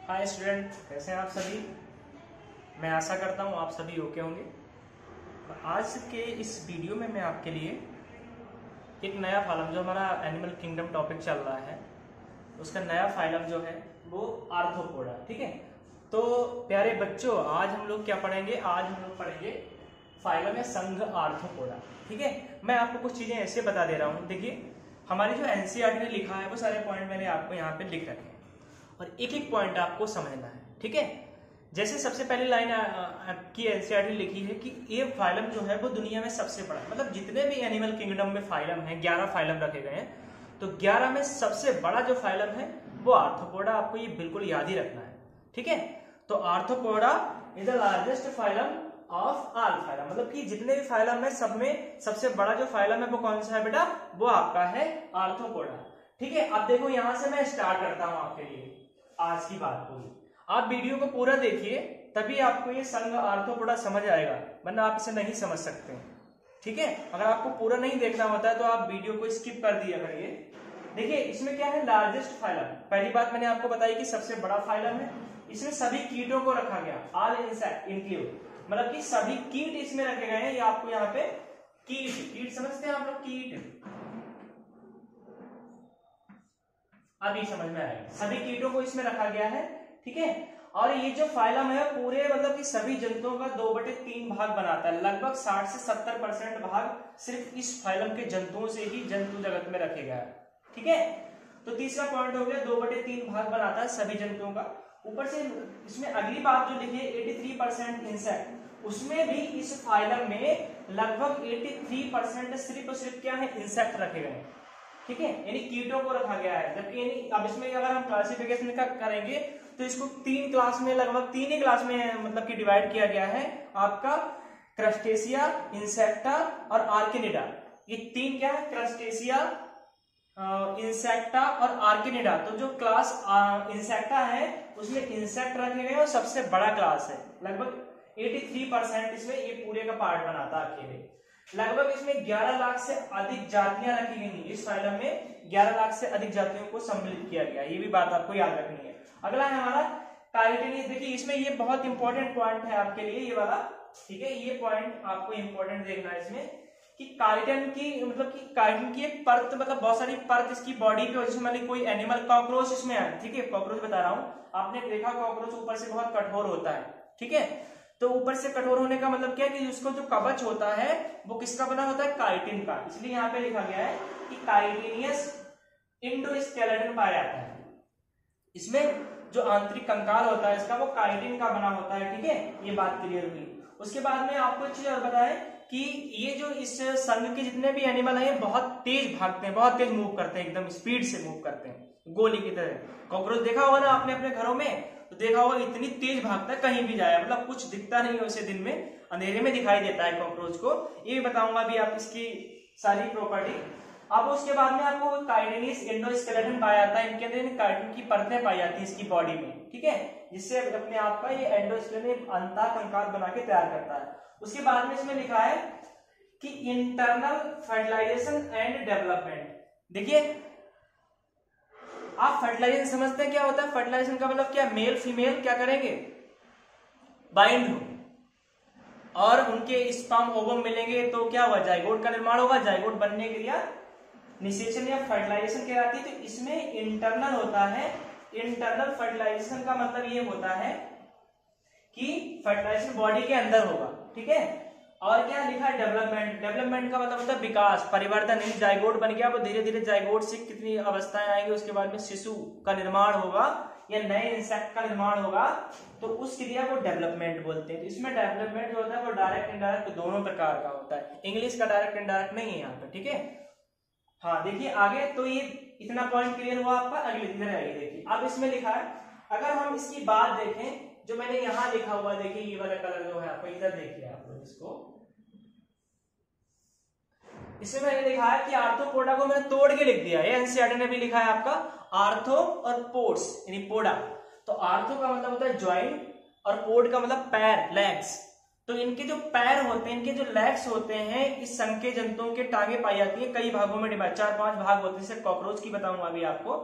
Hi student, कैसे हैं आप सभी। मैं आशा करता हूँ आप सभी ओके होंगे। आज के इस वीडियो में मैं आपके लिए एक नया फाइलम, जो हमारा एनिमल किंगडम टॉपिक चल रहा है, उसका नया फाइलम जो है वो आर्थ्रोपोडा। ठीक है, तो प्यारे बच्चों, आज हम लोग क्या पढ़ेंगे? आज हम लोग पढ़ेंगे फाइलम या संघ आर्थ्रोपोडा। ठीक है, मैं आपको कुछ चीजें ऐसे बता दे रहा हूँ। देखिए, हमारी जो एनसीईआरटी ने लिखा है वो सारे पॉइंट मैंने आपको यहाँ पे लिख रखे हैं और एक एक पॉइंट आपको समझना है। ठीक है, जैसे सबसे पहली लाइन आपकी एनसीईआरटी लिखी है कि ये फाइलम जो है वो दुनिया में सबसे बड़ा, मतलब जितने भी एनिमल किंगडम में फाइलम है, 11 फाइलम रखे गए हैं, तो 11 में सबसे बड़ा जो फाइलम है वो आर्थ्रोपोडा। आपको ये बिल्कुल याद ही रखना है। ठीक है, तो arthropoda is the largest phylum of all phylum, मतलब कि जितने भी फाइलम है सब में सबसे बड़ा जो फाइलम है वो कौन सा है बेटा? वो आपका है आर्थ्रोपोडा। ठीक है, अब देखो यहां से मैं स्टार्ट करता हूं आपके लिए आज की बात पूरी। आप वीडियो को पूरा देखिए, तभी आपको ये संघ आर्थ्रोपोडा समझ आएगा, वरना आप इसे नहीं समझ सकते। ठीक है, अगर आपको पूरा नहीं देखना होता है तो आप वीडियो को स्किप कर दिया करिए। देखिए, इसमें क्या है? Largest phylum. पहली बात मैंने आपको बताई कि सबसे बड़ा फाइलम है। इसमें सभी कीटों को रखा गया, ऑल इंसेक्ट इंक्लूड, मतलब कि सभी कीट इसमें रखे गए हैं। ये आपको यहाँ पे कीट समझते हैं आप लोग? कीट अभी समझ में आएगा। सभी कीटों को इसमें रखा गया है। ठीक है, और ये जो फाइलम है पूरे मतलब कि सभी जंतुओं का 2/3 भाग बनाता है। लगभग 60 से 70% भाग सिर्फ इस फाइलम के जंतुओं से ही जंतु जगत में रखे गया है। ठीक है, तो तीसरा पॉइंट हो गया, 2/3 भाग बनाता है सभी जंतुओं का। ऊपर से इसमें अगली बात जो लिखी है 83% इंसेक्ट, उसमें भी इस फाइलम में लगभग 83% सिर्फ और सिर्फ क्या है? इंसेक्ट रखे गए हैं। ठीक है, यानी कीटों को रखा गया है। जबकि यानी अब इसमें अगर हम क्लासिफिकेशन का करेंगे तो इसको 3 क्लास में, लगभग 3 ही क्लास में मतलब कि डिवाइड किया गया है। आपका क्रस्टेशिया, इंसेक्टा और आर्किनिडा। ये 3 क्या है? क्रस्टेशिया, इंसेक्टा और आर्किनिडा। तो जो क्लास इंसेक्टा है उसमें इंसेक्ट रखे गए और सबसे बड़ा क्लास है। लगभग 83% इसमें ये पूरे का पार्ट बनाता है अकेले। लगभग इसमें 11 लाख से अधिक जातियां रखी गई हैं। इस फाइलम में 11 लाख से अधिक जातियों को सम्मिलित किया गया। ये भी बात आपको याद रखनी है। अगला है हमारा काइटिनियस। देखिए, इसमें ये बहुत इंपॉर्टेंट पॉइंट है आपके लिए, ये वाला। ठीक है, ये पॉइंट आपको इंपॉर्टेंट देखना है इसमें कि काइटिन की, मतलब कि काइटिन की एक परत, मतलब बहुत सारी परत इसकी बॉडी पे, जैसे मान ली कोई एनिमल, कॉकरोच इसमें है। ठीक है, कॉकरोच बता रहा हूं, आपने देखा कॉकरोच ऊपर से बहुत कठोर होता है। ठीक है, तो ऊपर से कठोर होने का मतलब क्या है कि उसको जो कवच होता है वो किसका बना होता है? काइटिन का। इसलिए यहाँ पे लिखा गया है कि काइटिनियस एंडोस्केलेटन पाया जाता है। इसमें जो आंतरिक कंकाल होता है इसका, वो काइटिन का बना होता है। ठीक है, ये बात क्लियर हुई। उसके बाद में आपको एक चीज और बताएं कि ये जो इस संघ के जितने भी एनिमल है, ये बहुत तेज भागते हैं, बहुत तेज मूव करते हैं, एकदम स्पीड से मूव करते हैं, गोली की तरह। कॉकरोच देखा होगा ना आपने अपने घरों में, तो देखा होगा इतनी तेज भागता है, कहीं भी जाए, मतलब कुछ दिखता नहीं है उसे, दिन में अंधेरे में दिखाई देता है कॉकरोच को। ये बताऊंगा अभी आप इसकी सारी प्रॉपर्टी। अब उसके बाद में आपको काइटिनियस एंडोस्केलेटन पाया जाता है। इनके अंदर काइटिन की परतें पाई जाती है इसकी बॉडी में। ठीक है, जिससे अपने आप का ये एंडोस्केलेटन अंतःकंकाल बना के तैयार करता है। उसके बाद में इसमें लिखा है कि इंटरनल फर्टिलाइजेशन एंड डेवलपमेंट। देखिए, आप फर्टिलाइजेशन समझते हैं क्या होता है? फर्टिलाइजेशन का मतलब क्या? मेल फीमेल क्या करेंगे? बाइंड हो और उनके स्पर्म ओवम मिलेंगे तो क्या हुआ? जाइगोट का निर्माण होगा। जाइगोट बनने के लिए निषेचन या फर्टिलाइजेशन कहलाती है। तो इसमें इंटरनल होता है। इंटरनल फर्टिलाइजेशन का मतलब ये होता है कि फर्टिलाइजेशन बॉडी के अंदर होगा। ठीक है, और क्या लिखा है? डेवलपमेंट। डेवलपमेंट का मतलब होता है विकास, परिवर्तन। यानी जाइगोट बन गया, वो धीरे धीरे जाइगोट से कितनी अवस्थाएं आएंगी, उसके बाद में शिशु का निर्माण होगा या नए इंसेक्ट का निर्माण होगा, तो उस क्रिया को डेवलपमेंट बोलते हैं। तो इसमें डेवलपमेंट जो होता है वो डायरेक्ट इंडायरेक्ट दोनों प्रकार का होता है। इंग्लिश का डायरेक्ट इंडायरेक्ट नहीं है यहाँ पे। ठीक है, हाँ देखिए आगे। तो ये इतना पॉइंट क्लियर हुआ आपका। अगले इधर आइए, देखिए अब इसमें लिखा है, अगर हम इसकी बात देखें, जो मैंने यहाँ लिखा हुआ, देखिए ये वाला कलर जो है आपको, इधर देखिए आप लोग इसको, इसमें मैंने लिखा है कि आर्थ्रोपोडा को मैंने तोड़ के लिख दिया है। एनसीईआरटी ने भी लिखा है आपका आर्थो और पोड्स, यानी पोडा। तो आर्थो का मतलब होता है ज्वाइंट और पोड का मतलब पैर, लेग्स। तो इनके जो पैर होते हैं, इनके जो लेग्स होते हैं, इस संघ के जंतुओं के टांगे पाई जाती है। कई भागों में डिवाइड, 4-5 भाग होते हैं। जैसे कॉकरोच की बताऊंगा अभी आपको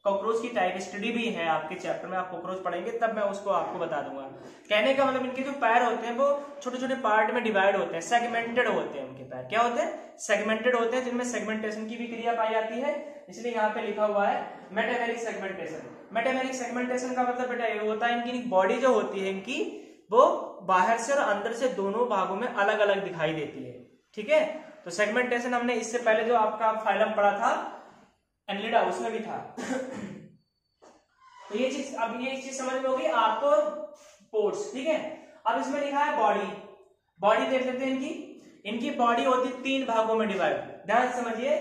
कॉकरोच की टाइप स्टडी भी है आपके चैप्टर में, आप कॉकरोच पढ़ेंगे तब मैं उसको आपको बता दूंगा। कहने का मतलब इनके जो पैर होते हैं वो छोटे छोटे पार्ट में डिवाइड होते हैं, सेगमेंटेड होते हैं उनके पैर। क्या होते हैं? सेगमेंटेड होते हैं, जिनमें सेगमेंटेशन की भी क्रिया पाई जाती है, इसलिए यहाँ पे लिखा हुआ है मेटामेरिक सेगमेंटेशन। मेटामेरिक सेगमेंटेशन का मतलब बेटा ये होता है इनकी बॉडी जो होती है इनकी वो बाहर से और अंदर से दोनों भागों में अलग अलग दिखाई देती है। ठीक है, तो सेगमेंटेशन हमने इससे पहले जो आपका फाइलम पढ़ा था एनलिडा उसमें भी था। तो ये चीज, अब ये चीज समझ में होगी आर्थ्रोपोड्स। ठीक है, अब इसमें लिखा है बॉडी। बॉडी देख लेते हैं इनकी बॉडी होती है 3 भागों में डिवाइड। ध्यान समझिए,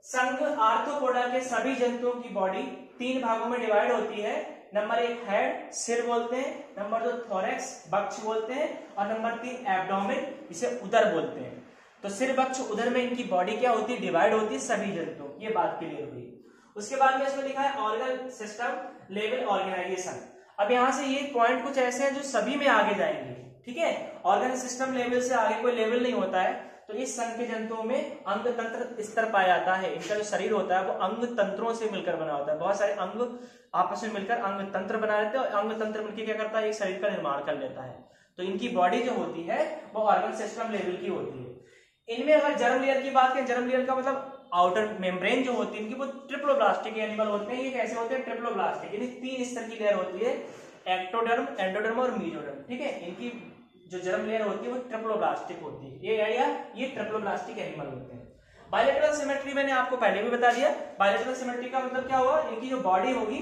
संघ आर्थ्रोपोडा के सभी जंतुओं की बॉडी 3 भागों में डिवाइड होती है। नंबर 1 हेड, सिर बोलते हैं, नंबर 2 थोरैक्स, बक्ष बोलते हैं, और नंबर 3 एब्डोमेन, इसे उदर बोलते हैं। तो सिर, बक्ष, उदर में इनकी बॉडी क्या होती है? डिवाइड होती है सभी जंतुओं। ये बात क्लियर हुई। उसके बाद में इसमें लिखा है ऑर्गन सिस्टम लेवल ऑर्गेनाइजेशन। अब यहां से ये पॉइंट कुछ ऐसे हैं जो सभी में आगे जाएंगे। ठीक है, ऑर्गन सिस्टम लेवल से आगे कोई लेवल नहीं होता है। तो इस संघ के जंतुओं में अंग तंत्र स्तर पाया जाता है। इनका जो शरीर होता है वो अंग तंत्रों से मिलकर बना होता है। बहुत सारे अंग आपस में मिलकर अंग तंत्र बना लेते हैं, और अंग तंत्र मिलकर क्या करता है? एक शरीर का निर्माण कर लेता है। तो इनकी बॉडी जो होती है वो ऑर्गन सिस्टम लेवल की होती है। इनमें अगर जर्म लेयर की बात करें, जर्म लेयर का मतलब आउटर मेम्ब्रेन जो होती है इनकी वो ट्रिप्लोब्लास्टिक एनिमल होते हैं। ये कैसे होते हैं? ट्रिप्लोब्लास्टिक, यानी 3 स्तर की लेयर होती है, एक्टोडर्म, एंडोडर्म और मीजोडर्म। ठीक है, इनकी जो जर्म लेयर होती है वो ट्रिप्लोब्लास्टिक होती है। ये ट्रिप्लोब्लास्टिक एनिमल होते हैं। बायलैटरल सिमेट्री मैंने आपको पहले भी बता दिया। बायलैटरल सिमेट्री का मतलब क्या हुआ? इनकी जो बॉडी होगी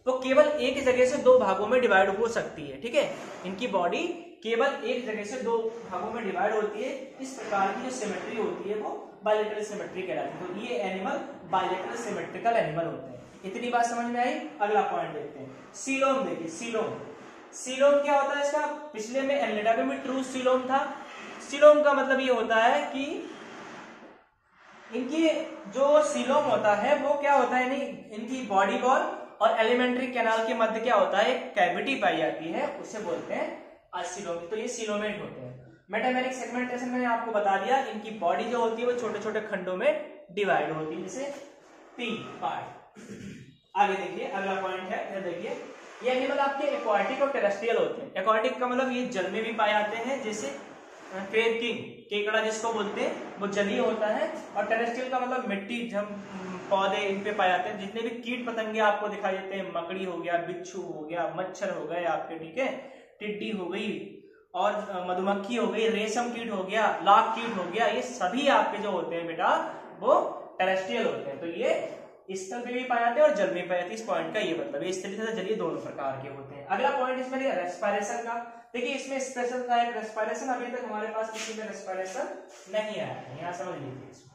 वो केवल एक जगह से 2 भागों में डिवाइड हो सकती है। ठीक है, इनकी बॉडी केवल एक जगह से 2 भागों में डिवाइड होती है। इस प्रकार की जो सिमेट्री होती है वो बायलैटरल सिमेट्री कहलाती है। तो ये एनिमल बायलैटरल सिमेट्रिकल एनिमल होते हैं। इतनी बात समझ में आई? अगला पॉइंट देखते हैं, सीलोम। देखिए सीलोम, सीलोम क्या होता है इसका? पिछले में एनलिडा में भी ट्रू सीलोम था। सीलोम का मतलब ये होता है कि इनकी जो सीलोम होता है वो क्या होता है, यानी इनकी बॉडी वॉल और एलिमेंट्री कैनाल के मध्य क्या होता है? एक कैविटी पाई जाती है, उसे बोलते हैं सीलोम। तो ये सीलोमेट होते हैं। मेटामेरिक सेगमेंटेशन मैंने आपको बता दिया, इनकी बॉडी जो होती है वो छोटे छोटे खंडों में डिवाइड होती है, जैसे 3 पार्ट। आगे देखिए, अगला पॉइंट है, इधर देखिए, ये एनिमल आपके एक्वाटिक और टेरेस्ट्रियल होते हैं। एक्वाटिक का मतलब ये जल में भी पाए जाते हैं, जैसे क्रेब किंग, केकड़ा जिसको बोलते हैं, वो जलीय होता है। और टेरेस्ट्रियल का मतलब मिट्टी, पौधे, इन पे पाए जाते हैं। जितने भी कीट पतंगे आपको दिखाई देते हैं, मकड़ी हो गया, बिच्छू हो गया, मच्छर हो गए आपके, ठीक है, टिड्डी हो गई, और मधुमक्खी हो गई, रेशम कीट हो गया, लाख कीट हो गया, ये सभी आपके जो होते हैं बेटा वो टेरेस्ट्रियल होते हैं। तो ये स्थल पे भी पाए जाते हैं और जल में पाए जाते हैं। इस पॉइंट का ये मतलब है, स्थलीय तथा जलीय दोनों प्रकार के होते हैं। अगला पॉइंट इसमें रेस्पिरेशन का। देखिए इसमें स्पेशल था एक रेस्पिरेशन, अभी तक हमारे पास किसी में रेस्पिरेशन नहीं आया है, यहाँ समझ लीजिए।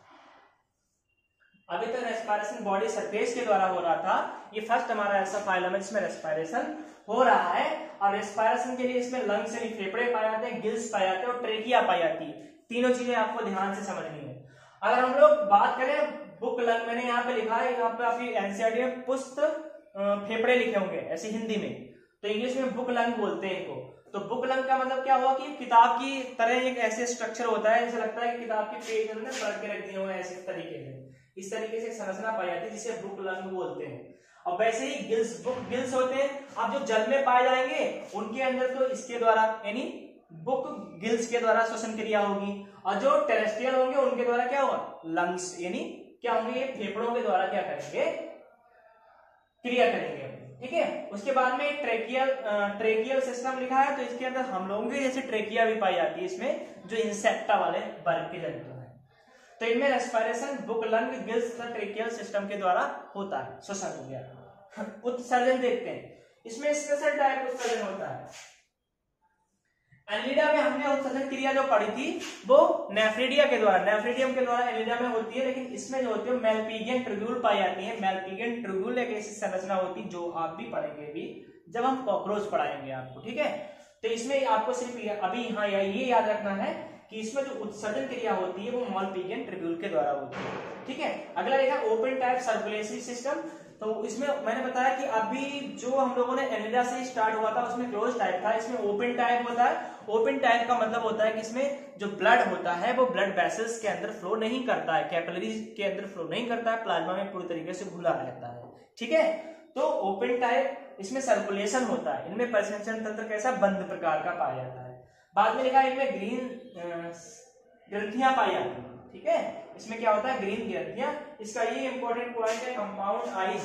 अभी तक रेस्पिरेशन बॉडी सरफेस के द्वारा हो रहा था, ये फर्स्ट हमारा ऐसा फाइलम है जिसमें रेस्पिरेशन हो रहा है। और रेस्पिरेशन के लिए इसमें लंग्स यानी फेफड़े पाए जाते हैं, गिल्स पाए जाते हैं और ट्रेकिया पाई जाती है। तीनों चीजें आपको ध्यान से समझनी है। अगर हम लोग बात करें बुक लंग, मैंने यहाँ पे लिखा है, यहाँ पे आपकी एनसीईआरटी में पुस्त फेफड़े लिखे होंगे ऐसे हिंदी में, तो इंग्लिश में बुक लंग बोलते हैं इनको। तो बुक लंग का मतलब क्या हुआ कि किताब की तरह एक ऐसे स्ट्रक्चर होता है, जैसे लगता है कि किताब के पेज में पलट के रख दिए हुए ऐसे तरीके से, इस तरीके से संरचना पाई जाती है जिसे बुक लंग बोलते हैं। और वैसे ही गिल्स, बुक गिल्स होते हैं। अब जो जल में पाए जाएंगे उनके अंदर तो इसके द्वारा यानी बुक गिल्स के द्वारा श्वसन क्रिया होगी, और जो टेरेस्ट्रियल होंगे उनके द्वारा क्या होगा? लंग्स यानी क्या होंगे? ये फेफड़ों के द्वारा क्या करेंगे? क्रिया करेंगे। ठीक है, उसके बाद में ट्रेकियल सिस्टम लिखा है, तो इसके अंदर हम लोगों के जैसे ट्रेकिया भी पाई जाती है इसमें, जो इंसेक्टा वाले वर्ग के जंतु हैं। तो इनमें रेस्पिरेशन बुक लंग गिल्स तथा ट्रेकियल सिस्टम के द्वारा होता है, श्वसन हो गया। उत्सर्जन देखते हैं, इसमें स्पेशल टाइप उत्सर्जन होता है। एनलिडा में हमने उत्सर्जन क्रिया जो पढ़ी थी वो नेफ्रिडिया के द्वारा, नेफ्रिडियम के द्वारा एनलिडा में होती है, लेकिन इसमें जो होती है मेलपिगियन ट्यूब्यूल पाई जाती है। मेलपिगियन ट्यूब्यूल एक ऐसी संरचना होती है जो आप भी पढ़ेंगे भी जब हम कॉकरोच पढ़ाएंगे आपको, ठीक है। तो इसमें आपको सिर्फ अभी यहाँ ये याद रखना है कि इसमें जो उत्सर्जन क्रिया होती है वो मेलपिगियन ट्यूब्यूल के द्वारा होती है, ठीक है। अगला देखा ओपन टाइप सर्कुलेटरी सिस्टम। तो इसमें मैंने बताया कि अभी जो हम लोगों ने एनलिडा से स्टार्ट हुआ था उसमें क्लोज टाइप था, इसमें ओपन टाइप होता है। ओपन टाइप का मतलब होता है कि इसमें जो ब्लड होता है वो ब्लड वेसल्स के अंदर फ्लो नहीं करता है, कैपिलरीज के अंदर फ्लो नहीं करता है, प्लाज्मा में पूरी तरीके से घुला रहता है। ठीक है। तो ओपन टाइप इसमें सर्कुलेशन होता है, इनमें परिसंचरण तंत्र कैसा बंद प्रकार का पाया जाता है। बाद में लिखा है इनमें ग्रीन ग्रंथियां पाई जाती है, ठीक है। इसमें क्या होता है ग्रीन ग्रंथियां। इसका ये इंपॉर्टेंट पॉइंट है कंपाउंड आइज,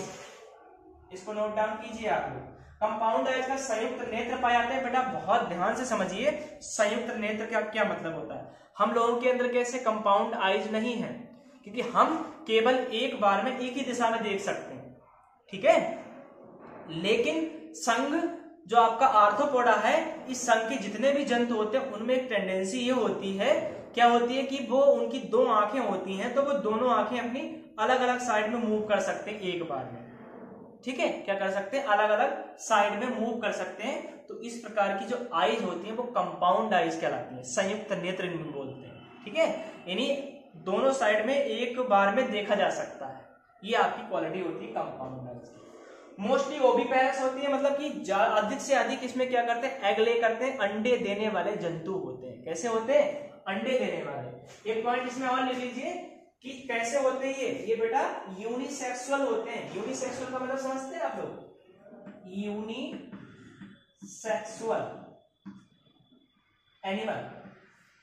इसको नोट डाउन कीजिए आप लोग। कंपाउंड आइज का संयुक्त नेत्र पाए जाते हैं। बेटा बहुत ध्यान से समझिए संयुक्त नेत्र का क्या मतलब होता है। हम लोगों के अंदर कैसे कंपाउंड आइज नहीं है, क्योंकि हम केवल एक बार में एक ही दिशा में देख सकते हैं, ठीक है। लेकिन संघ जो आपका आर्थ्रोपोडा है, इस संघ के जितने भी जंतु होते हैं उनमें एक टेंडेंसी ये होती है, क्या होती है कि वो उनकी दो आंखें होती हैं, तो वो दोनों आंखें अपनी अलग अलग साइड में मूव कर सकते हैं एक बार में, ठीक है। क्या कर सकते हैं अलग अलग साइड में मूव कर सकते हैं। तो इस प्रकार की जो आइज होती है वो कंपाउंड आइज कहलाती है, संयुक्त नेत्र इनको बोलते हैं, ठीक है। यानी दोनों साइड में एक बार में देखा जा सकता है, ये आपकी क्वालिटी होती है कंपाउंड आइज की। मोस्टली ओविपेरस होती है, मतलब कि अधिक से अधिक इसमें क्या करते हैं एग ले करते हैं, अंडे देने वाले जंतु होते हैं। कैसे होते हैं अंडे देने वाले। एक पॉइंट इसमें और ले लीजिए कि कैसे होते हैं ये बेटा यूनिसेक्सुअल होते हैं। यूनिसेक्सुअल का मतलब समझते हैं आप लोग, यूनिसेक्सुअल एनिमल।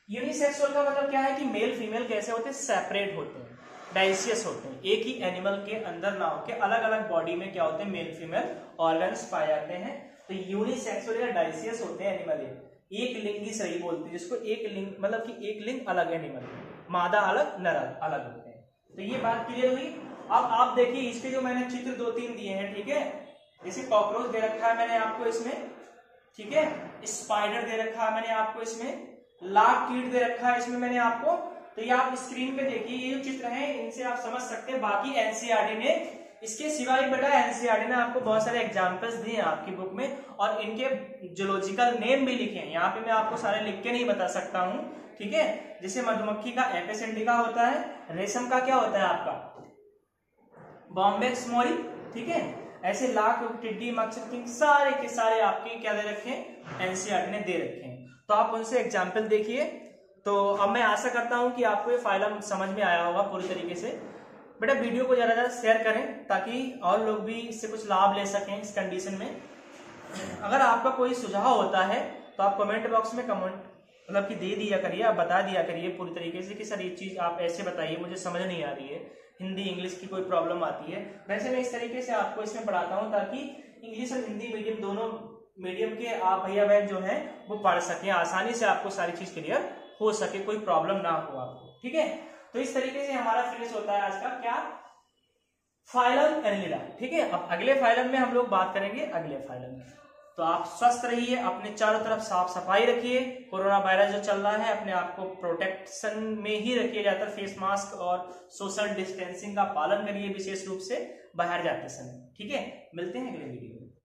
यूनिसेक्सुअल का मतलब क्या है कि मेल फीमेल कैसे होते हैं सेपरेट होते हैं, डाइसियस होते हैं। एक ही एनिमल के अंदर ना होकर अलग अलग बॉडी में क्या होते हैं मेल फीमेल ऑर्गन्स पाए जाते हैं। तो यूनिसेक्सुअल या डाइसियस होते हैं एनिमल, एक लिंगी सही बोलते हैं जिसको, एक लिंग मतलब कि एक लिंग अलग एनिमल, मादा अलग नर अलग होते हैं। तो ये बात क्लियर हुई। अब आप देखिए इसके जो मैंने चित्र 2-3 दिए हैं, ठीक है। जैसे कॉकरोच दे रखा है मैंने आपको इसमें, ठीक है। स्पाइडर दे रखा है मैंने आपको इसमें, लाख कीट दे रखा है इसमें मैंने आपको। तो ये आप स्क्रीन पे देखिए, ये जो चित्र हैं इनसे आप समझ सकते हैं। बाकी एनसीईआरटी ने इसके सिवाय बेटा एनसीईआरटी ने आपको बहुत सारे एग्जांपल्स दिए हैं आपकी बुक में, और इनके जूलॉजिकल नेम भी लिखे हैं। यहाँ पे मैं आपको सारे लिख के नहीं बता सकता हूँ, ठीक है। जैसे मधुमक्खी का एपिस इंडिका होता है, रेशम का क्या होता है आपका बॉम्बेक्स मोरी, ठीक है। ऐसे लाख टिड्डी मच्छर सारे के सारे आपके क्या दे रखे हैं एनसीईआरटी ने दे रखे हैं। तो आप उनसे एग्जाम्पल देखिए। तो अब मैं आशा करता हूं कि आपको ये फाइलम समझ में आया होगा पूरी तरीके से। बेटा वीडियो को ज्यादा ज्यादा शेयर करें ताकि और लोग भी इससे कुछ लाभ ले सकें इस कंडीशन में। अगर आपका कोई सुझाव होता है तो आप कमेंट बॉक्स में कमेंट मतलब कि दे दिया करिए, आप बता दिया करिए पूरी तरीके से कि सर ये चीज आप ऐसे बताइए, मुझे समझ नहीं आ रही है, हिंदी इंग्लिश की कोई प्रॉब्लम आती है। वैसे मैं इस तरीके से आपको इसमें पढ़ाता हूँ ताकि इंग्लिश और हिंदी मीडियम दोनों मीडियम के आप भैया बहन जो है वो पढ़ सकें, आसानी से आपको सारी चीज क्लियर हो सके, कोई प्रॉब्लम ना हो आपको, ठीक है। तो इस तरीके से हमारा फिनिश होता है आज का क्या फाइलम एनिलिडा, ठीक है। अब अगले फाइलम में हम लोग बात करेंगे अगले फाइलम में। तो आप स्वस्थ रहिए, अपने चारों तरफ साफ सफाई रखिए, कोरोना वायरस जो चल रहा है अपने आप को प्रोटेक्शन में ही रखिए, ज्यादातर फेस मास्क और सोशल डिस्टेंसिंग का पालन करिए विशेष रूप से बाहर जाते समय, ठीक है। मिलते हैं अगले वीडियो में।